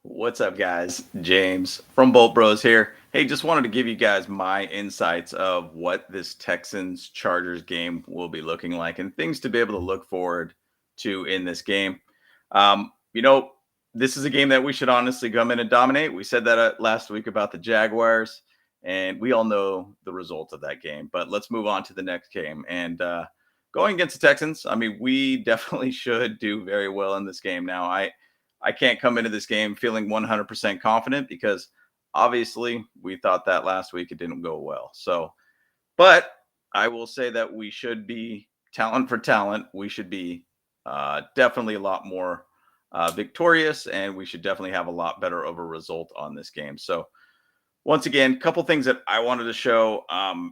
What's up, guys? James from Bolt Bros here. Hey, just wanted to give you guys my insights of what this Texans Chargers game will be looking like and things to be able to look forward to in this game. Um, you know, this is a game that we should honestly come in and dominate. We said that last week about the Jaguars, and we all know the result of that game. But let's move on to the next game. And going against the Texans, I mean, we definitely should do very well in this game. Now, I can't come into this game feeling 100% confident because obviously we thought that last week it didn't go well. So, but I will say that we should be talent for talent. We should be definitely a lot more victorious, and we should definitely have a lot better of a result on this game. So, once again, a couple things that I wanted to show.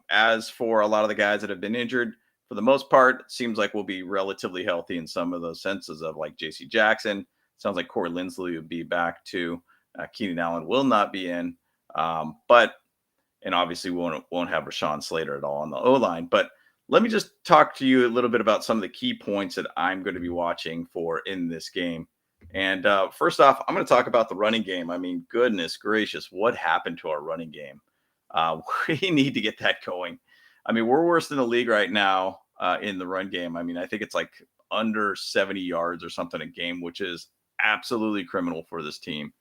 As for a lot of the guys that have been injured, for the most part, it seems like we'll be relatively healthy in some of those senses of like JC Jackson. Sounds like Corey Linsley will be back too. Keenan Allen will not be in. But and obviously we won't have Rashawn Slater at all on the O line. But let me just talk to you a little bit about some of the key points that I'm going to be watching for in this game. And first off, I'm going to talk about the running game. I mean, goodness gracious, what happened to our running game? We need to get that going. I mean, we're worse than the league right now in the run game. I mean, I think it's like under 70 yards or something a game, which is absolutely criminal for this team.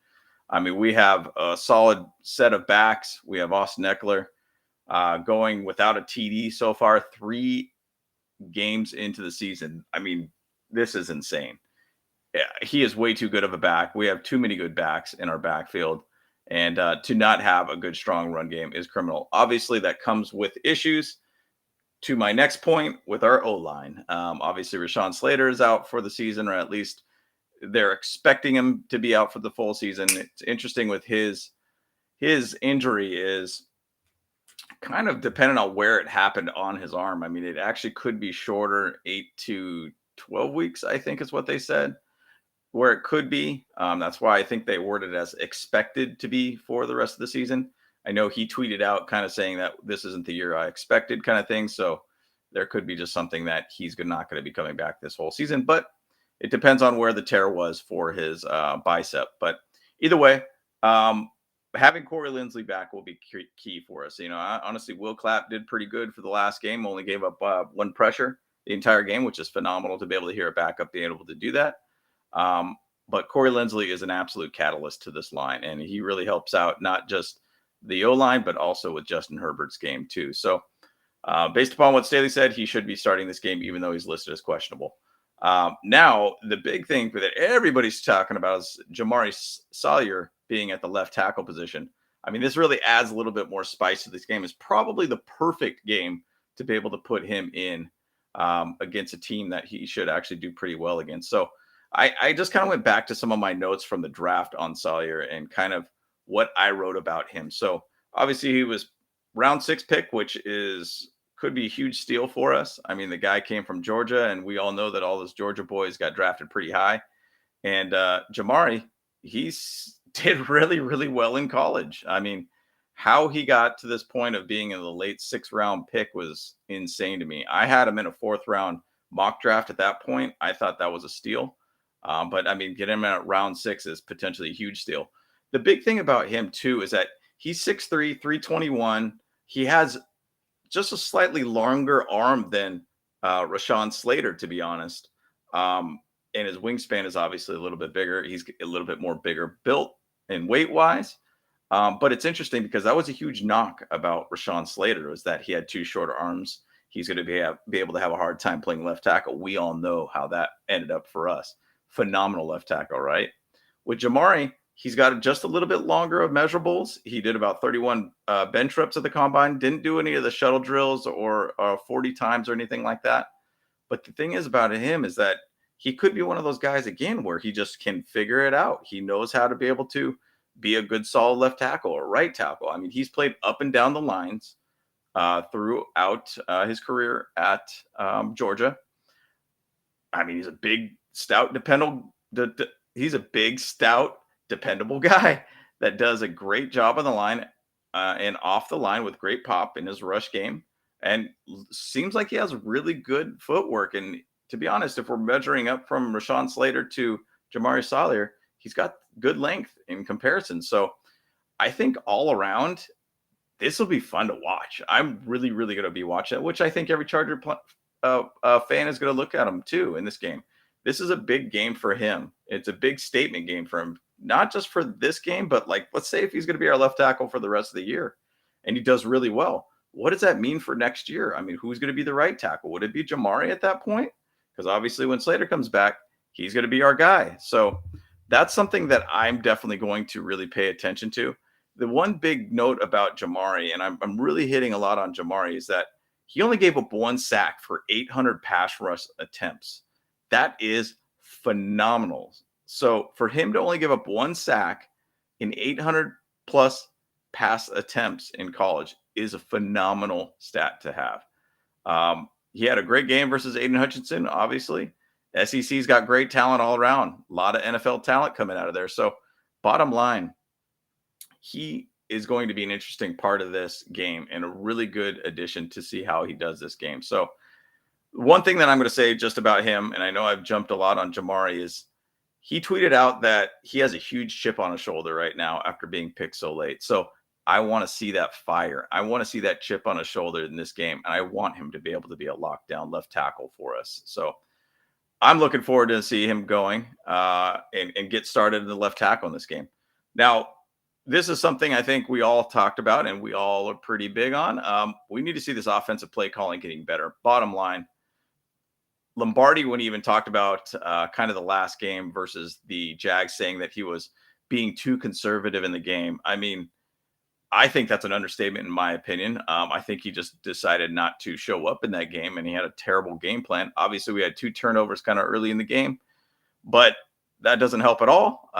I mean, we have a solid set of backs. We have Austin Eckler going without a TD so far, 3 games into the season. I mean, this is insane. Yeah, he is way too good of a back. We have too many good backs in our backfield. And to not have a good, strong run game is criminal. Obviously, that comes with issues. To my next point with our O line, obviously, Rashawn Slater is out for the season, or at least they're expecting him to be out for the full season. It's interesting with his injury is kind of dependent on where it happened on his arm. I mean, it actually could be shorter, 8 to 12 weeks, I think is what they said, where it could be. That's why I think they worded it as expected to be for the rest of the season. I know he tweeted out kind of saying that this isn't the year I expected, kind of thing. So there could be just something that he's not going to be coming back this whole season. But it depends on where the tear was for his bicep. But either way, having Corey Linsley back will be key for us. You know, honestly, Will Clapp did pretty good for the last game, only gave up 1 pressure the entire game, which is phenomenal to be able to hear it back up, being able to do that. Um, but Corey Linsley is an absolute catalyst to this line, and he really helps out not just the O line, but also with Justin Herbert's game too. So, based upon what Staley said, he should be starting this game, even though he's listed as questionable. Now, the big thing that everybody's talking about is Jamari Sawyer being at the left tackle position. I mean, this really adds a little bit more spice to this game. It's probably the perfect game to be able to put him in against a team that he should actually do pretty well against. So I just kind of went back to some of my notes from the draft on Sawyer and kind of what I wrote about him. So obviously he was round 6 pick, which is could be a huge steal for us. I mean, the guy came from Georgia, and we all know that all those Georgia boys got drafted pretty high. And Jamari, he's did really, really well in college. I mean, how he got to this point of being in the late 6th round pick was insane to me. I had him in a 4th round mock draft at that point. I thought that was a steal. But I mean, getting him at round 6 is potentially a huge steal. The big thing about him, too, is that he's 6'3, 321. He has just a slightly longer arm than Rashawn Slater, to be honest. And his wingspan is obviously a little bit bigger. He's a little bit more bigger built and weight wise. But it's interesting because that was a huge knock about Rashawn Slater, was that he had 2 shorter arms. He's going to be able to have a hard time playing left tackle. We all know how that ended up for us. Phenomenal left tackle, right? With Jamari, he's got just a little bit longer of measurables. He did about 31 bench reps at the combine. Didn't do any of the shuttle drills or 40 times or anything like that. But the thing is about him is that he could be one of those guys again where he just can figure it out. He knows how to be able to be a good solid left tackle or right tackle. I mean, he's played up and down the lines throughout his career at Georgia. I mean, he's a big, stout, dependable. He's a big, stout, dependable guy that does a great job on the line and off the line with great pop in his rush game, and seems like he has really good footwork. And to be honest, if we're measuring up from Rashawn Slater to Jamari Sawyer, he's got good length in comparison. So I think all around, this will be fun to watch. I'm really, really going to be watching it, which I think every fan is going to look at him too in this game. This is a big game for him. It's a big statement game for him, not just for this game, but like, let's say if he's going to be our left tackle for the rest of the year and he does really well, what does that mean for next year? I mean, who's going to be the right tackle? Would it be Jamari at that point? Because obviously, when Slater comes back, he's going to be our guy. So that's something that I'm definitely going to really pay attention to. The one big note about Jamari, and I'm really hitting a lot on Jamari, is that he only gave up one sack for 800 pass rush attempts. That is phenomenal. So for him to only give up one sack in 800 plus pass attempts in college is a phenomenal stat to have. He had a great game versus Aiden Hutchinson, obviously. SEC's got great talent all around. A lot of NFL talent coming out of there. So bottom line, he is going to be an interesting part of this game and a really good addition to see how he does this game. So one thing that I'm going to say just about him, and I know I've jumped a lot on Jamari, is he tweeted out that he has a huge chip on his shoulder right now after being picked so late. So I want to see that fire. I want to see that chip on his shoulder in this game. And I want him to be able to be a lockdown left tackle for us. So I'm looking forward to see him going and get started in the left tackle in this game. Now, this is something I think we all talked about and we all are pretty big on. We need to see this offensive play calling getting better. Bottom line, Lombardi, when he even talked about kind of the last game versus the Jags, saying that he was being too conservative in the game. I mean, I think that's an understatement in my opinion. I think he just decided not to show up in that game and he had a terrible game plan. Obviously, we had 2 turnovers kind of early in the game, but that doesn't help at all.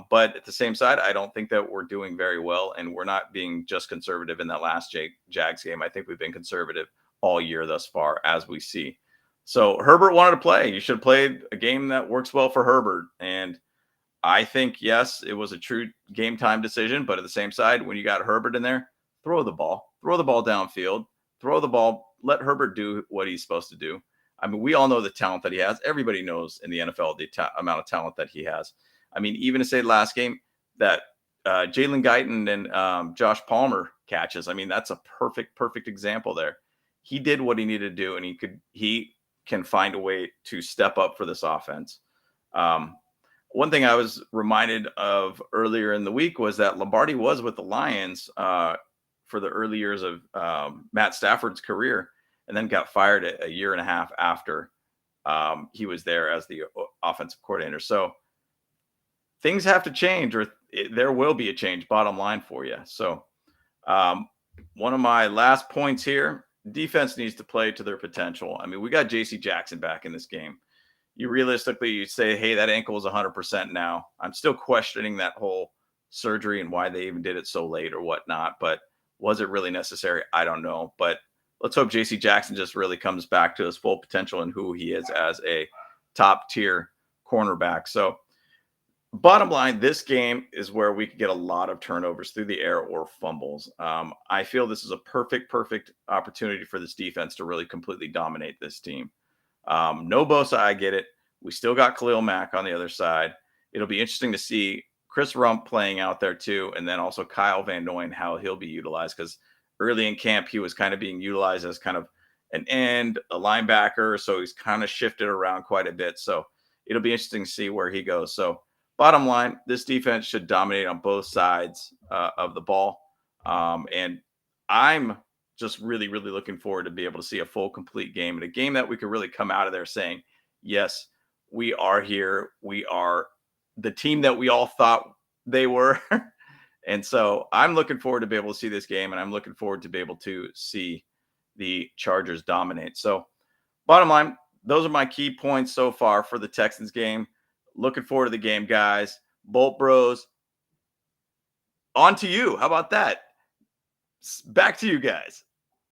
But at the same side, I don't think that we're doing very well and we're not being just conservative in that last Jags game. I think we've been conservative all year thus far, as we see. So Herbert wanted to play. You should have played a game that works well for Herbert. And I think, yes, it was a true game time decision. But at the same side, when you got Herbert in there, throw the ball downfield, throw the ball, let Herbert do what he's supposed to do. I mean, we all know the talent that he has. Everybody knows in the NFL the amount of talent that he has. I mean, even to say last game that Jalen Guyton and Josh Palmer catches, I mean, that's a perfect example there. He did what he needed to do, and he can find a way to step up for this offense. One thing I was reminded of earlier in the week was that Lombardi was with the Lions for the early years of Matt Stafford's career, and then got fired a year and a half after he was there as the offensive coordinator. So things have to change, or there will be a change, bottom line for you. So one of my last points here, defense needs to play to their potential. I mean, we got JC Jackson back in this game. You say, hey, that ankle is 100% now. I'm still questioning that whole surgery and why they even did it so late or whatnot. But was it really necessary? I don't know. But let's hope JC Jackson just really comes back to his full potential and who he is as a top tier cornerback. So bottom line, this game is where we could get a lot of turnovers through the air or fumbles. I feel this is a perfect opportunity for this defense to really completely dominate this team. No Bosa, I get it. We still got Khalil Mack on the other side. It'll be interesting to see Chris Rump playing out there too, and then also Kyle Van Noy, how he'll be utilized, because early in camp he was kind of being utilized as kind of an end, a linebacker, so he's kind of shifted around quite a bit. So it'll be interesting to see where he goes. So bottom line, this defense should dominate on both sides of the ball, and I'm just really looking forward to be able to see a full, complete game, and a game that we could really come out of there saying, yes, we are here. We are the team that we all thought they were. And so I'm looking forward to be able to see this game, and I'm looking forward to be able to see the Chargers dominate. So bottom line, those are my key points so far for the Texans game. Looking forward to the game, guys. Bolt Bros, on to you. How about that? Back to you guys.